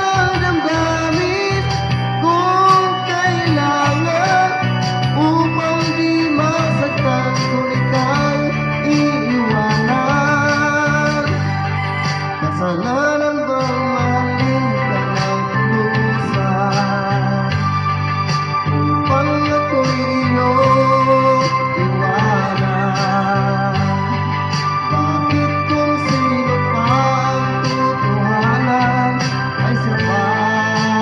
ang damdamin kung kailangan upang di masaktan kung ika'y iiwanan. Kasalanan bang mahalin ka ng lubusan upang ako'y iyong iwanan? Bakit kung sino pa ang tutuhanan ay sapat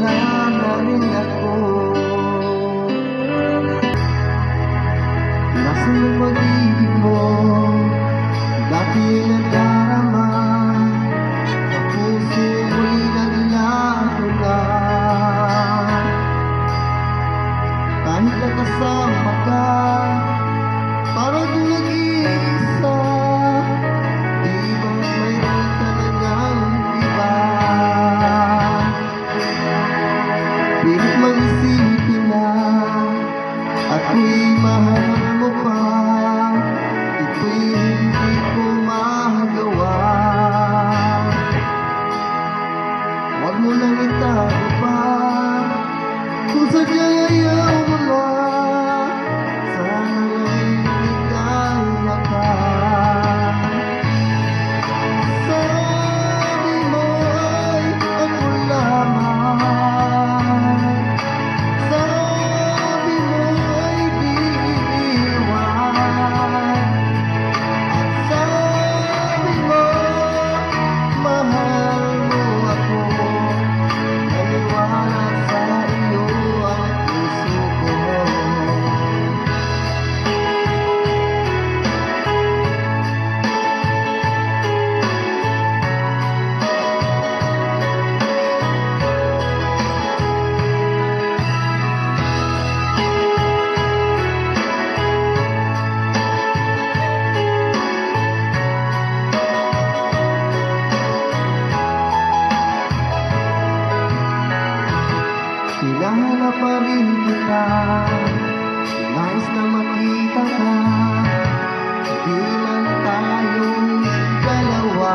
wala na rin ako. Nasaan ang pag-ibig mo? Dati nadarama sa puso mo'y naglaho na. Kahit nakasama ka, parang nag-iisa. Di ba mayroon talagang iba? Pilit mang isipin na ako'y mahal mo pa. Ito'y hindi ko magawa. Huwag mo nang itago pa kung sadyang ayaw mo na. Sana ay ligaya ka. Sabi mo ay ako lamang. Sabi mo ay di iiwan. At sabi mo mahal mo ako. Naniwala sa iyo ang puso ko. Hinahanap pa rin kita, nais na makita ka. Di lang tayong dalawa.